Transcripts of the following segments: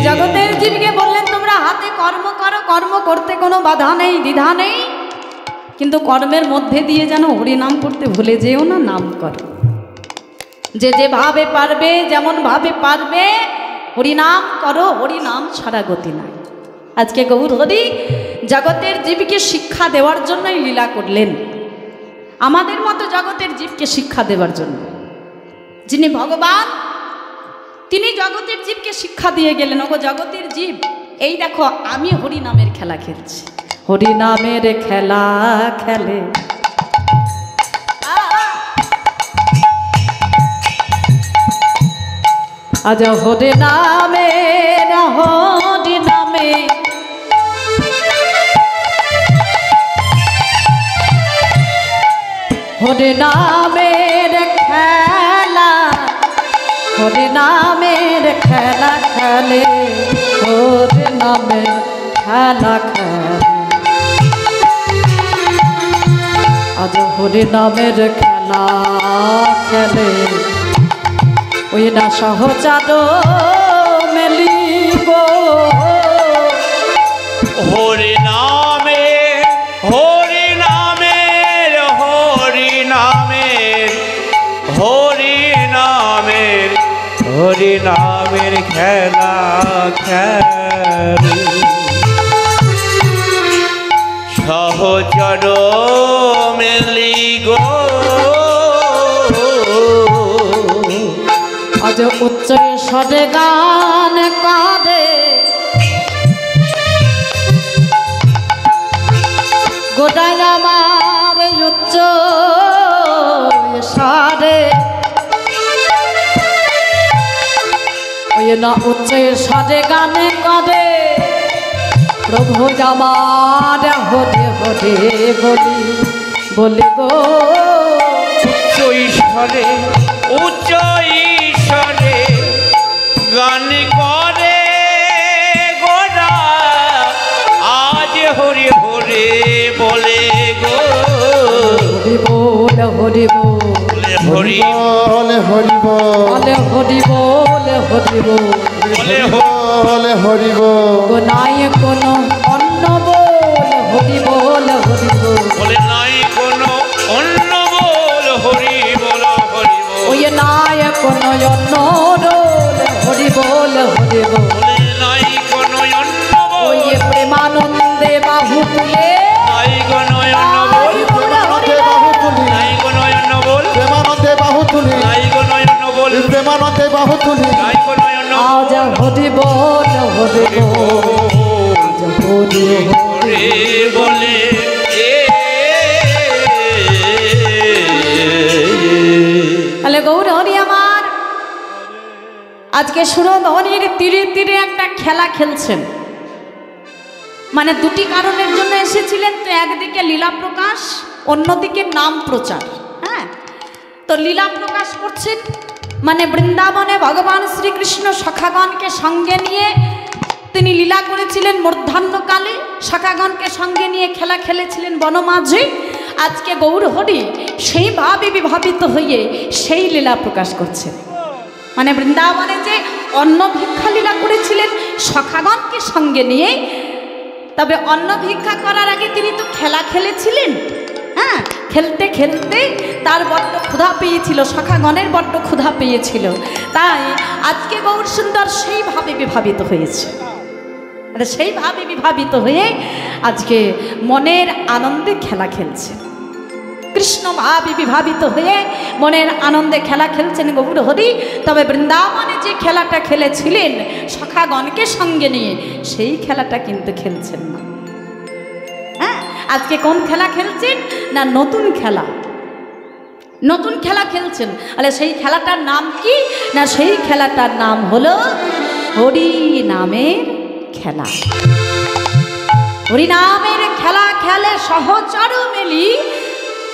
জগতের জীবকে বললেন তোমরা হাতে কর্ম করো, কর্ম করতে কোনো বাধা নেই, দ্বিধা নেই, কিন্তু কর্মের মধ্যে দিয়ে যেন হরিনাম করতে ভুলে যেও না, নাম করো। যে যেভাবে পারবে, যেমন ভাবে পারবে হরিনাম করো, হরিনাম ছাড়া গতি নাই। আজকে গৌর হরি জগতের জীবকে শিক্ষা দেওয়ার জন্যই লীলা করলেন, আমাদের মতো জগতের জীবকে শিক্ষা দেওয়ার জন্য। যিনি ভগবান তিনি জগতের জীবকে শিক্ষা দিয়ে গেলেন, ওগো জগতের জীব, এই দেখো আমি হরিনামের খেলা খেলছি, হরিনামের খেলা খেলে আজ হরিনামের হরিনামে হরিনামের খেলা, হরিনামের খেলা খেলে, হরিনামের খেলা খেলে আজ হরিনামের খেলা খেলে। ওই না সহজাত মেলিব হরিনামের হরিনামের হরিনামের হরিনামের হরিনামের খেলা খেলে সহচর মেলি গো। আজ উচ্চ স্বরে গান করে গোটায় আমার উচ্চ স্বরে, ওই না উচ্চ স্বরে গান করে প্রভু আমার হরে হরে বলি বলি গো। উচ্চ ঈশ্বরে উচ্চ ঈশ্বরে গান করে গোরা আজ হরি হরে বলে গো। হরি বল হরি বল হরি বল হরি বল হরি বল হরি বল হরি বল নাই কোনো অন্য বল, হরি বল হরি বল বলে নাই কোনো অন্য বল হরি বল হরি বল। ওই নাই কোনো অন্য রোল, হরি বল হরি বল বলে নাই কোনো অন্য ওই বল, প্রেমানন্দে বাহু তুলে নাই কোনো অন্য বল, নাই কোনো অন্য বল, প্রেমানন্দে বাহু তুলি, নাই কোনো অন্য বল, প্রেমানন্দে বাহু তুলি, নাই কোনো অন্য আজ হরি বল হরি বল আজ হরি হরে বলে তাহলে গৌর হরি আমার আজকে সুরধনির তীরে তীরে একটা খেলা খেলছেন। মানে দুটি কারণের জন্য এসেছিলেন, তো একদিকে লীলা প্রকাশ, অন্যদিকে নাম প্রচার। হ্যাঁ, তো লীলা প্রকাশ করছেন মানে বৃন্দাবনে ভগবান শ্রীকৃষ্ণ সখাগণকে সঙ্গে নিয়ে তিনি লীলা করেছিলেন মধ্যাহ্নকালে, সখাগণকে সঙ্গে নিয়ে খেলা খেলেছিলেন বনমাঝে। আজকে গৌর হরি সেইভাবে বিভাবিত হয়ে সেই লীলা প্রকাশ করছেন। মানে বৃন্দাবনে যে অন্ন ভিক্ষা লীলা করেছিলেন সখাগণকে সঙ্গে নিয়ে, তবে অন্ন ভিক্ষা করার আগে তিনি তো খেলা খেলেছিলেন। হ্যাঁ, খেলতে খেলতে তার বড্ড ক্ষুধা পেয়েছিল, সখাগণের বড্ড ক্ষুধা পেয়েছিল, তাই আজকে গৌর সুন্দর সেইভাবে বিভাবিত হয়েছে। সেইভাবে বিভাবিত হয়ে আজকে মনের আনন্দে খেলা খেলছে, কৃষ্ণ ভাবে বিভাবিত হয়ে মনের আনন্দে খেলা খেলছেন গৌর হরি। তবে বৃন্দাবনে যে খেলাটা খেলেছিলেন সখাগণকে সঙ্গে নিয়ে, সেই খেলাটা কিন্তু খেলছেন না। হ্যাঁ, আজকে কোন খেলা খেলছেন না, নতুন খেলা, নতুন খেলা খেলছেন। আরে সেই খেলাটার নাম কি না, সেই খেলাটার নাম হলো হরি নামের খেলা। হরি নামের খেলা খেলে সহচর মেলি,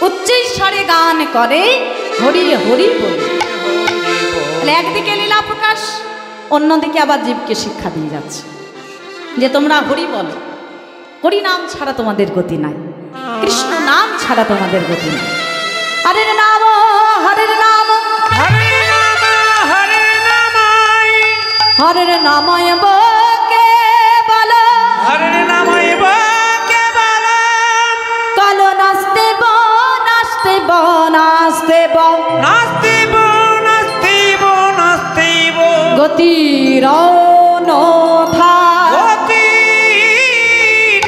উচ্চৈস্বরে গান করে হরি হরি বলে। একদিকে লীলা প্রকাশ, অন্যদিকে আবার জীবকে শিক্ষা দিয়ে যাচ্ছে যে তোমরা হরি বলো, হরি নাম ছাড়া তোমাদের গতি নাই, কৃষ্ণ নাম ছাড়া তোমাদের গতি নাই। হরে নাম হরে নাম হরে নাম হরে নাম হরের নাময়ব কে বলো হরের নামইব কেবল কালো নাচতেব নাচতেব নাচতেব নাস্তিব নাস্তিব নাস্তিব গতির অনথা গতির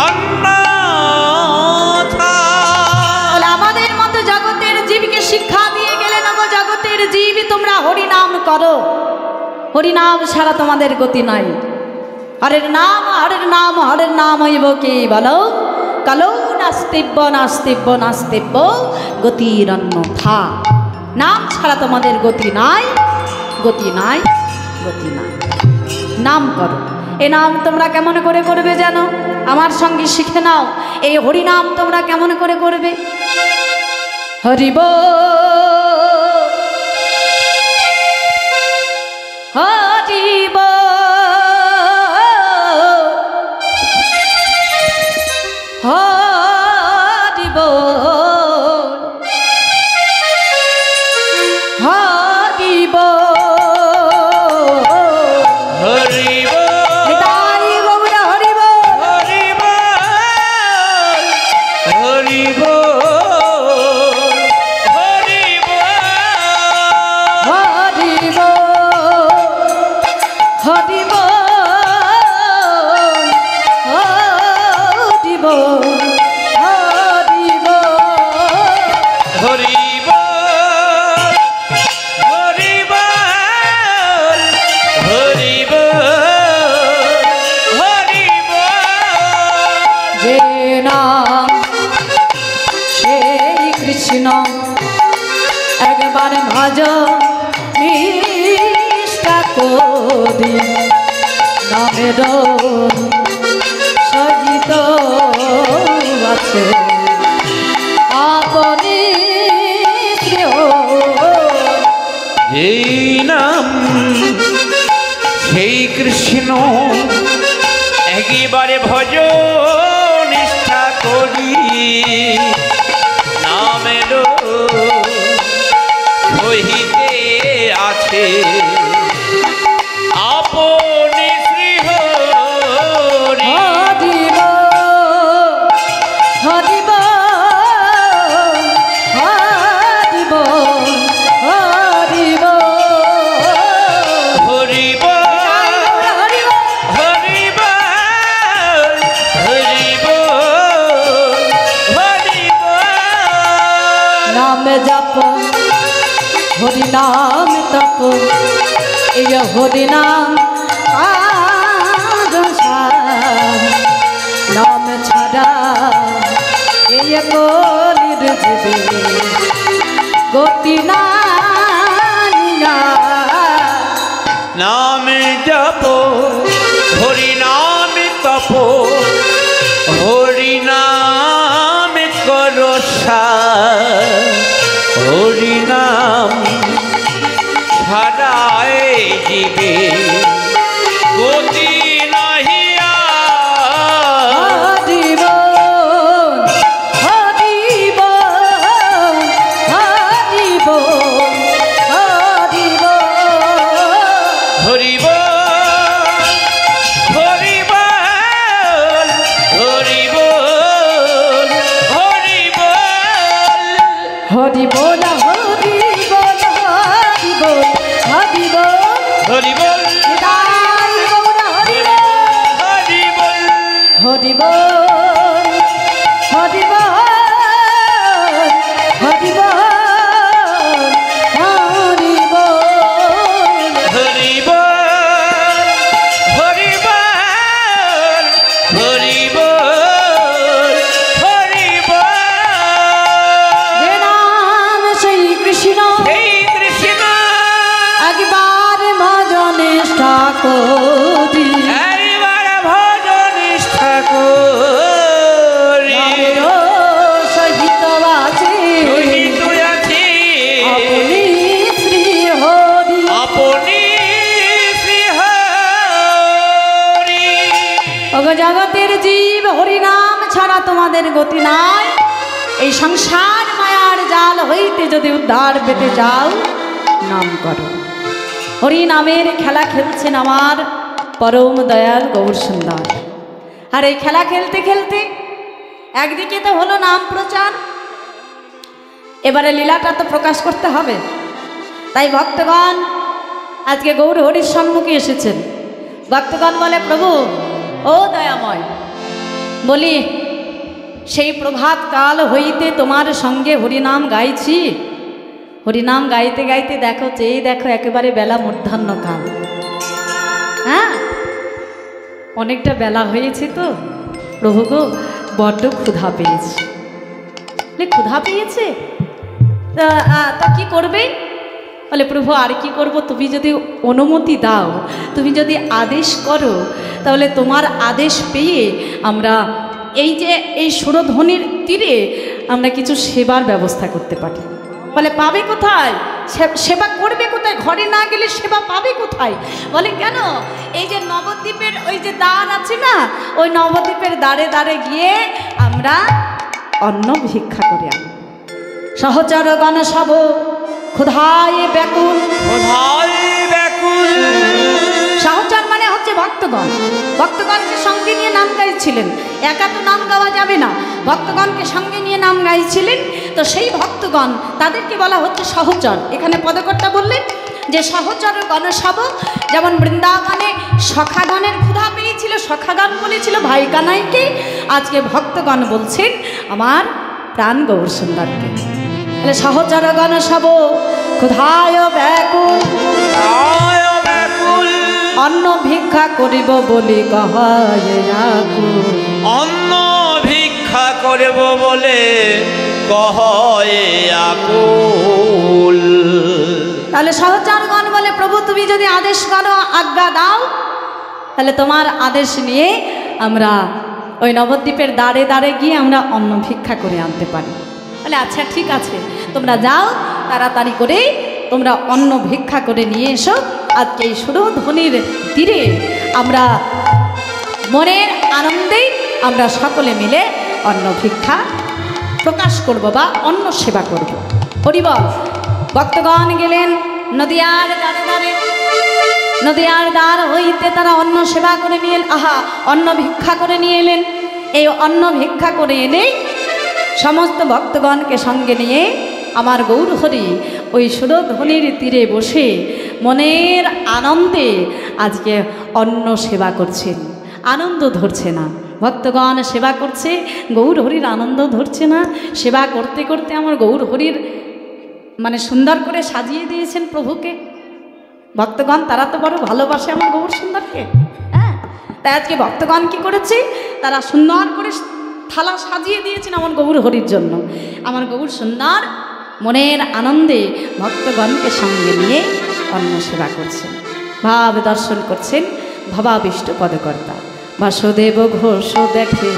অন্যথা। বলে আমাদের মতো জগতের জীবকে শিক্ষা দিয়ে গেলেন গো জগতের জীব তোমরা হরিনাম করো, হরিনাম ছাড়া তোমাদের গতি নাই। হরের নাম হরের নাম হরের নাম হইব কে বলো কালো নাস্তিব্য নাস্তিব্য নাস্তিব্য গতির অন্যথা। নাম ছাড়া তোমাদের গতি নাই, গতি নাই, গতি নাই। নাম করো। এ নাম তোমরা কেমন করে করবে জানো? আমার সঙ্গে শিখে নাও। এই হরিনাম তোমরা কেমন করে করবে? হরিব হরিব হরিব হরিব হরিব নিতাই গৌর হরিব হরিব হরিব হরিব হরিব হরিব হরিব হরিব হরিব হরিব হরিব হরিব যে নাম সেই কৃষ্ণ একবার ভজ নিষ্ঠা করি নামের সহিত আছে আপনি শ্রেয়। এই নাম সেই কৃষ্ণ একবারে ভজ নিষ্ঠা করি নামের সহিতে আছে আপনি শ্রী হরি। হরিব হরিব হরিব হরিব হরিব হরিব হরিব হরিব হরিব নাম জপ হরি নাম তপ এই হরি নাম নাম ছাড়া এই কলির জীবে গতি নাই। নাম জপ হরি নাম তপ হরি নাম করো হরি নাম ছাড়ায় জীবে গতি নাহিয়া। হরিব হরিব হরিব হরিব হরিব হরিব হরিব হরিব হরি বল হরি বল হরি বল হরি বল হরিব নিতাই গৌর হরি বল হরিব হরি বল হরি বল হরি বল হরি বল হরিব হরিব হরিব হরিব যে নাম সেই কৃষ্ণ সেই কৃষ্ণ একবার ভজন নিষ্ঠা করি এইবার ভজন নিষ্ঠা করি নামের সহিত আছে সহিত আছি আপনি শ্রী হরি। আপনি শ্রী হরি। ওগো জগতের জীব হরিনাম ছাড়া তোমাদের গতি নাই। এই সংসার মায়ার জাল হইতে যদি উদ্ধার পেতে চাও নাম করো। হরি নামের খেলা খেলছেন আমার পরম দয়াল গৌর সুন্দর। আর এই খেলা খেলতে খেলতে একদিকে তো হলো নাম প্রচার, এবারে লীলাটা তো প্রকাশ করতে হবে। তাই ভক্তগণ আজকে গৌর হরির সম্মুখে এসেছেন। ভক্তগণ বলে, প্রভু ও দয়াময়, বলি সেই প্রভাত কাল হইতে তোমার সঙ্গে হরিনাম গাইছি। হরিনাম গাইতে গাইতে দেখো, চেয়ে দেখো, একেবারে বেলা মধ্যাহ্নকাল। হ্যাঁ, অনেকটা বেলা হয়েছে তো প্রভু গো, বড্ড ক্ষুধা পেয়েছে। ক্ষুধা পেয়েছে তা কি করবে? বলে, প্রভু আর কি করব, তুমি যদি অনুমতি দাও, তুমি যদি আদেশ করো, তাহলে তোমার আদেশ পেয়ে আমরা এই যে এই সুরধ্বনির তীরে আমরা কিছু সেবার ব্যবস্থা করতে পারি। বলে, পাবে কোথায়? সেবা করবে কোথায়? ঘরে না গেলে সেবা পাবে কোথায়? বলে, কেন? এই যে নবদ্বীপের ওই যে দ্বার আছে না, ওই নবদ্বীপের দ্বারে দ্বারে গিয়ে আমরা অন্ন ভিক্ষা করে আনি। সহচর গণ সব ক্ষুধায় ব্যাকুল। সহচর মানে হচ্ছে ভক্তগণ। ভক্তগণকে সঙ্গে নিয়ে নাম গাইছিলেন, একা তো নাম গাওয়া যাবে না, ভক্তগণকে সঙ্গে নিয়ে নাম গাইছিলেন। তো সেই ভক্তগণ, তাদেরকে বলা হচ্ছে সহচর। এখানে পদকর্তা বললেন যে সহচর গণসব, যেমন বৃন্দাবনে সখাগণের ক্ষুধা পেয়েছিল, সখাগণ বলেছিল ভাই কানাইকে, আজকে ভক্তগণ বলছেন আমার প্রাণ গৌর সুন্দরকে। তাহলে সহচর গণসব ক্ষুধায় ব্যাকুল, অন্ন ভিক্ষা করিব বলি কহায় আকুল। অন্ন ভিক্ষা করিব বলে কহায় আকুল। তাহলে সহচরগণ বলে, প্রভু তুমি যদি আদেশ করো, আজ্ঞা দাও, তাহলে তোমার আদেশ নিয়ে আমরা ওই নবদ্বীপের দ্বারে দ্বারে গিয়ে আমরা অন্ন ভিক্ষা করে আনতে পারি। বলে, আচ্ছা ঠিক আছে, তোমরা যাও, তাড়াতাড়ি করে তোমরা অন্ন ভিক্ষা করে নিয়ে এসো। আজকে এই সুরধ্বনির তীরে আমরা মনের আনন্দেই আমরা সকলে মিলে অন্ন ভিক্ষা প্রকাশ করব বা অন্ন সেবা করব। হরিবল। ভক্তগণ গেলেন নদিয়ার দ্বারে দ্বারে, নদিয়ার দ্বার হইতে তারা অন্ন সেবা করে নিয়ে অন্ন ভিক্ষা করে নিয়ে এলেন। এই অন্ন ভিক্ষা করে এনে সমস্ত ভক্তগণকে সঙ্গে নিয়ে আমার গৌর হরি ওই সুরধ্বনির তীরে বসে মনের আনন্দে আজকে অন্ন সেবা করছেন। আনন্দ ধরছে না, ভক্তগণ সেবা করছে, গৌর হরির আনন্দ ধরছে না। সেবা করতে করতে আমার গৌর হরির মানে সুন্দর করে সাজিয়ে দিয়েছেন প্রভুকে। ভক্তগণ তারা তো বড় ভালোবাসে আমার গৌর সুন্দরকে। হ্যাঁ, তাই আজকে ভক্তগণ কী করেছে, তারা সুন্দর করে থালা সাজিয়ে দিয়েছেন আমার গৌর হরির জন্য। আমার গৌর সুন্দর মনের আনন্দে ভক্তগণকে সঙ্গে নিয়ে অন্ন সেবা করছেন, ভাব দর্শন করছেন ভবাবিষ্ট পদকর্তা। বাসুদেব ঘোষ দেখে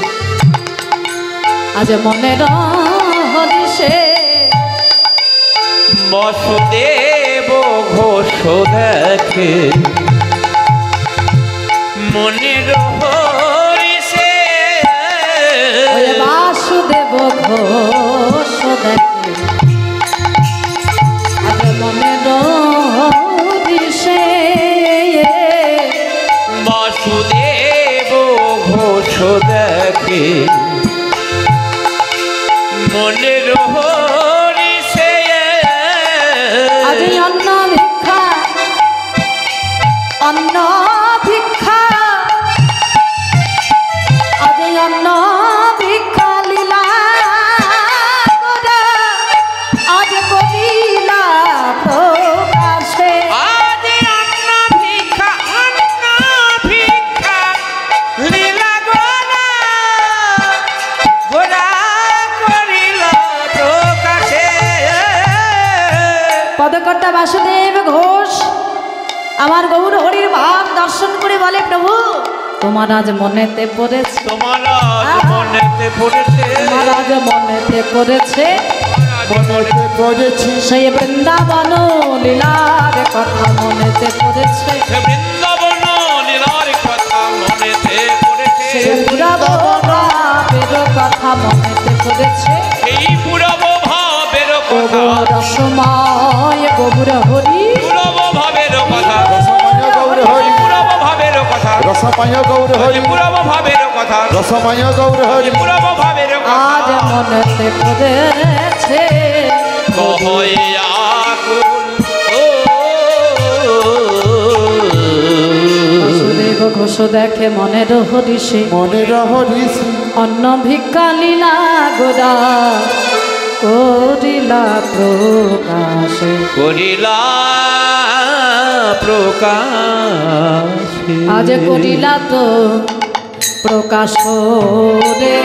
আজ মনের হরিষে, বাসুদেব ঘোষ দেখে মনের হরিষে। বাসুদেব ঘোষ দেখে আজ মনের হরিষে। বাসুদেব ঘোষ দেখে মনের হরিষে। আজ অন্ন ভিক্ষা, অন্ন ভিক্ষা, আজ অন্ন ভিক্ষা লীলা করে আজ করিলা প্রকাশে। আজ অন্ন ভিক্ষা, অন্ন ভিক্ষা লীলা গোরা গোরা করিলা প্রকাশে। পদকর্তা বাসুদেব ঘোষ আমার গৌর হরির ভাব দর্শন করে বলে, প্রভু তোমার আজ মনেতে পড়েছে, তোমার আজ মনেতে পড়েছে, তোমার আজ মনেতে পড়েছে, মনেতে পড়েছি সেই বৃন্দাবন লীলার কথা মনেতে পড়েছে, বৃন্দাবন লীলার কথা মনেতে পড়েছে, সেই পুরাব ভাবের কথা মনেতে পড়েছে, সেই পুরব ভাবের কথা, রসময় গৌর হরি পুরব ভাবের কথা রসময় গৌর হরি পুরব ভাবের কথা রসময় গৌর হরি পুরব ভাবের আজ কথা মনেতে পড়েছে কহয়ে আকুল ও বাসুদেব ঘোষ দেখে মনের হরিষে মনের হরিষ অন্ন ভিক্ষা লীলা গোদা করিলা প্রকাশে করিলা প্রকাশ আজ করিলা তো প্রকাশ রে